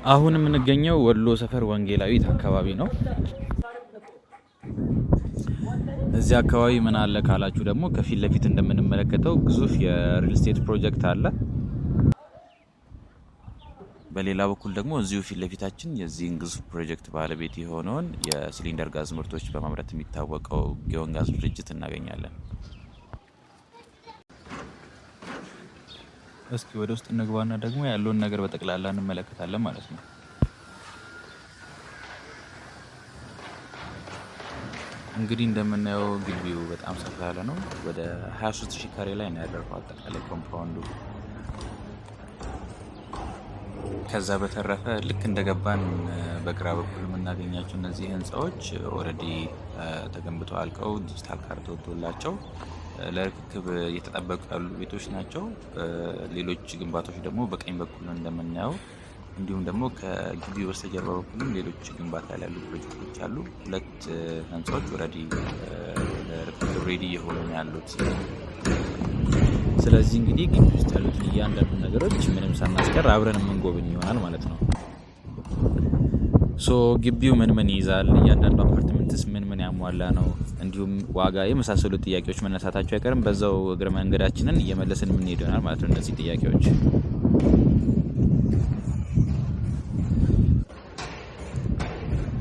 አሁን የምንገኘው ወሎ ሰፈር ወንጌላዊት አካባቢ ነው። እዚህ አካባቢ ምን አለ ካላችሁ ደግሞ ከፊት ለፊት እንደምንመለከተው ግዙፍ የሪል ስቴት ፕሮጀክት አለ። በሌላ በኩል ደግሞ እዚሁ ፊት ለፊታችን የዚህን ግዙፍ ፕሮጀክት ባለቤት የሆነውን የሲሊንደር ጋዝ ምርቶች በማምረት የሚታወቀው ጊዮን ጋዝ ድርጅት እናገኛለን። እስኪ ወደ ውስጥ እንግባና ደግሞ ያለውን ነገር በጠቅላላ እንመለከታለን ማለት ነው። እንግዲህ እንደምናየው ግቢው በጣም ሰፋ ያለ ነው። ወደ 23000 ካሬ ላይ ነው ያደረገው አጠቃላይ ኮምፓውንዱ። ከዛ በተረፈ ልክ እንደገባን በግራ በኩል የምናገኛቸው እነዚህ ህንፃዎች ኦልሬዲ ተገንብተው አልቀው ዲጂታል ካርታ ወጥቶላቸው ለርክክብ እየተጠበቁ ያሉ ቤቶች ናቸው። ሌሎች ግንባታዎች ደግሞ በቀኝ በኩል እንደምናየው እንዲሁም ደግሞ ከግቢው በስተጀርባ በኩልም ሌሎች ግንባታ ላይ ያሉ ፕሮጀክቶች አሉ። ሁለት ህንፃዎች ኦልሬዲ ለርክክብ ሬዲ እየሆኑ ነው ያሉት። ስለዚህ እንግዲህ ግቢ ውስጥ ያሉትን እያንዳንዱ ነገሮች ምንም ሳናስቀር አብረን የምንጎብኝ ይሆናል ማለት ነው። ግቢው ምን ይይዛል፣ እያንዳንዱ አፓርትመንትስ ምን ያሟላ ነው፣ እንዲሁም ዋጋ የመሳሰሉት ጥያቄዎች መነሳታቸው አይቀርም። በዛው እግረ መንገዳችንን እየመለስን የምንሄድ ይሆናል ማለት ነው። እነዚህ ጥያቄዎች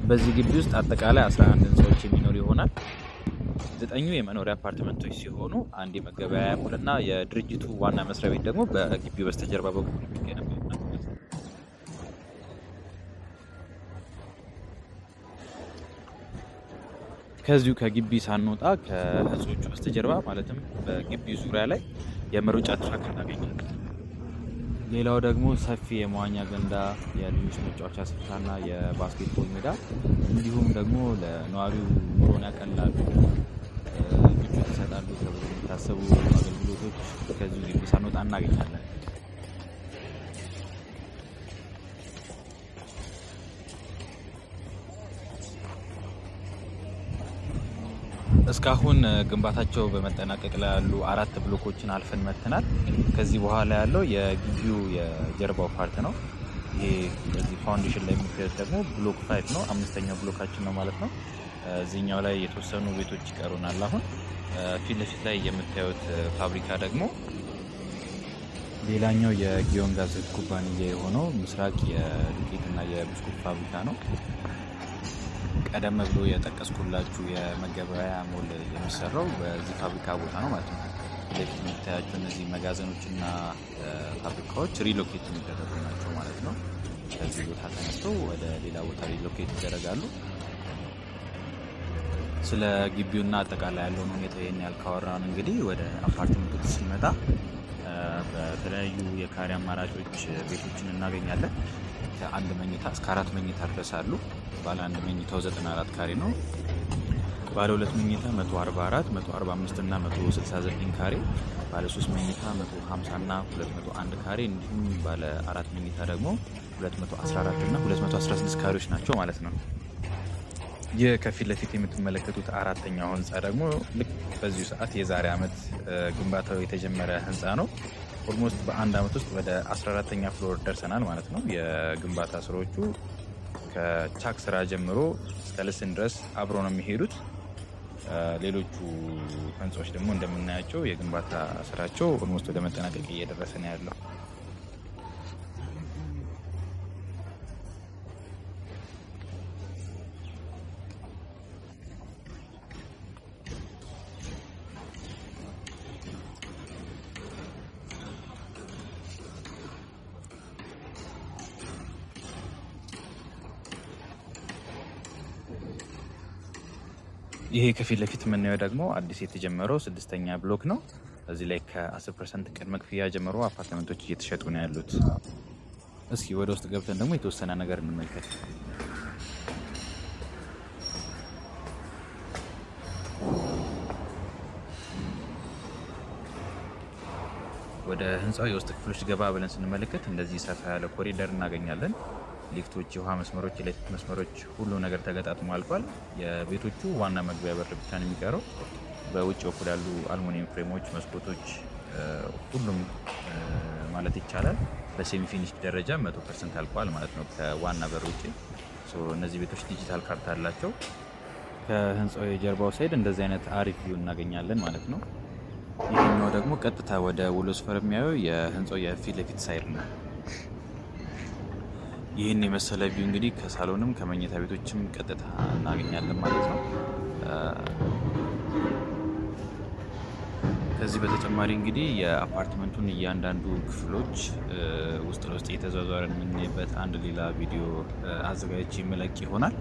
በዚህ ግቢ ውስጥ አጠቃላይ 11 ህንፃዎች የሚኖሩ ይሆናል። 9 የመኖሪያ አፓርትመንቶች ሲሆኑ አንድ የመገበያያ ሞልና የድርጅቱ ዋና መስሪያ ቤት ደግሞ በግቢው በስተጀርባ በኩል የሚገኝ ነው። ከዚሁ ከግቢ ሳንወጣ ከህንፃዎቹ በስተጀርባ ማለትም በግቢው ዙሪያ ላይ የመሮጫ ትራክ እናገኛለን። ሌላው ደግሞ ሰፊ የመዋኛ ገንዳ፣ የልጆች መጫወቻ ስፍራና የባስኬትቦል ሜዳ እንዲሁም ደግሞ ለነዋሪው ኑሮን ያቀላሉ፣ ምቾት ይሰጣሉ ተብሎ የሚታሰቡ አገልግሎቶች ከዚሁ ግቢ ሳንወጣ እናገኛለን። እስካሁን ግንባታቸው በመጠናቀቅ ላይ ያሉ 4 ብሎኮችን አልፈን መጥተናል። ከዚህ በኋላ ያለው የግቢው የጀርባው ፓርት ነው። ይሄ በዚህ ፋውንዴሽን ላይ የሚታዩት ደግሞ ብሎክ 5 ነው፣ 5ኛው ብሎካችን ነው ማለት ነው። እዚህኛው ላይ የተወሰኑ ቤቶች ይቀሩናል። አሁን ፊት ለፊት ላይ የምታዩት ፋብሪካ ደግሞ ሌላኛው የጊዮን ጋዝ ኩባንያ የሆነው ምስራቅ የዱቄትና የብስኩት ፋብሪካ ነው። ቀደም ብሎ የጠቀስኩላችሁ የመገበያያ ሞል የሚሰራው በዚህ ፋብሪካ ቦታ ነው ማለት ነው። ለፊት የምታያቸው እነዚህ መጋዘኖችና ፋብሪካዎች ሪሎኬት የሚደረጉ ናቸው ማለት ነው። ከዚህ ቦታ ተነስተው ወደ ሌላ ቦታ ሪሎኬት ይደረጋሉ። ስለ ግቢውና አጠቃላይ ያለውን ሁኔታ ይህን ያልካወራን እንግዲህ ወደ አፓርትመንቶች ስንመጣ በተለያዩ የካሬ አማራጮች ቤቶችን እናገኛለን። ከ1 መኝታ እስከ 4 መኝታ ድረስ አሉ። ባለ 1 መኝታው 94 ካሬ ነው። ባለ 2 መኝታ 144፣ 145 እና 169 ካሬ፣ ባለ 3 መኝታ 150 እና 201 ካሬ እንዲሁም ባለ 4 መኝታ ደግሞ 214 እና 216 ካሬዎች ናቸው ማለት ነው። ይህ ከፊት ለፊት የምትመለከቱት 4ኛው ህንፃ ደግሞ ልክ በዚሁ ሰዓት የዛሬ ዓመት ግንባታው የተጀመረ ህንፃ ነው። ኦልሞስት በአንድ ዓመት ውስጥ ወደ 14ኛ ፍሎር ደርሰናል ማለት ነው። የግንባታ ስራዎቹ ከቻክ ስራ ጀምሮ እስከ ልስን ድረስ አብሮ ነው የሚሄዱት። ሌሎቹ ህንፃዎች ደግሞ እንደምናያቸው የግንባታ ስራቸው ኦልሞስት ወደ መጠናቀቅ እየደረሰ ነው ያለው። ይሄ ከፊት ለፊት የምናየው ደግሞ አዲስ የተጀመረው 6ኛ ብሎክ ነው። እዚህ ላይ ከ10% ቅድመ ክፍያ ጀምሮ አፓርትመንቶች እየተሸጡ ነው ያሉት። እስኪ ወደ ውስጥ ገብተን ደግሞ የተወሰነ ነገር እንመልከት። ወደ ህንፃው የውስጥ ክፍሎች ገባ ብለን ስንመለከት እንደዚህ ሰፋ ያለ ኮሪደር እናገኛለን። ሊፍቶች፣ የውሃ መስመሮች፣ ኤሌክትሪክ መስመሮች ሁሉ ነገር ተገጣጥሞ አልቋል። የቤቶቹ ዋና መግቢያ በር ብቻ ነው የሚቀረው። በውጭ በኩል ያሉ አልሙኒየም ፍሬሞች፣ መስኮቶች ሁሉም ማለት ይቻላል በሴሚ ፊኒሽ ደረጃ 100% አልቋል ማለት ነው ከዋና በር ውጪ። እነዚህ ቤቶች ዲጂታል ካርታ አላቸው። ከህንፃው የጀርባው ሳይድ እንደዚህ አይነት አሪፍ ቪው እናገኛለን ማለት ነው። ይህኛው ደግሞ ቀጥታ ወደ ውሎ ስፈር የሚያየው የህንፃው የፊት ለፊት ሳይድ ነው። ይህን የመሰለ ቪው እንግዲህ ከሳሎንም ከመኝታ ቤቶችም ቀጥታ እናገኛለን ማለት ነው። ከዚህ በተጨማሪ እንግዲህ የአፓርትመንቱን እያንዳንዱ ክፍሎች ውስጥ ለውስጥ እየተዘዋወረን የምናይበት አንድ ሌላ ቪዲዮ አዘጋጅቼ የምለቅ ይሆናል።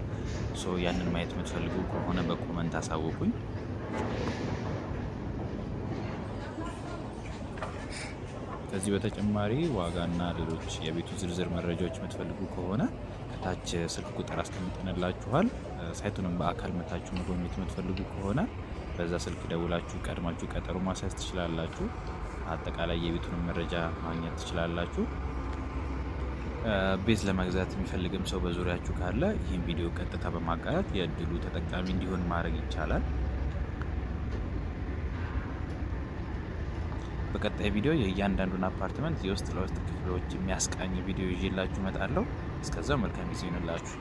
ያንን ማየት የምትፈልጉ ከሆነ በኮመንት አሳውቁኝ። ከዚህ በተጨማሪ ዋጋና ሌሎች የቤቱ ዝርዝር መረጃዎች የምትፈልጉ ከሆነ ከታች ስልክ ቁጥር አስቀምጠንላችኋል። ሳይቱንም በአካል መታችሁ መጎብኘት የምትፈልጉ ከሆነ በዛ ስልክ ደውላችሁ ቀድማችሁ ቀጠሮ ማስያዝ ትችላላችሁ። አጠቃላይ የቤቱንም መረጃ ማግኘት ትችላላችሁ። ቤት ለመግዛት የሚፈልግም ሰው በዙሪያችሁ ካለ ይህን ቪዲዮ ቀጥታ በማጋራት የእድሉ ተጠቃሚ እንዲሆን ማድረግ ይቻላል። በቀጣይ ቪዲዮ የእያንዳንዱን አፓርትመንት የውስጥ ለውስጥ ክፍሎች የሚያስቃኝ ቪዲዮ ይዤላችሁ እመጣለሁ። እስከዛው መልካም ጊዜ ይሁንላችሁ።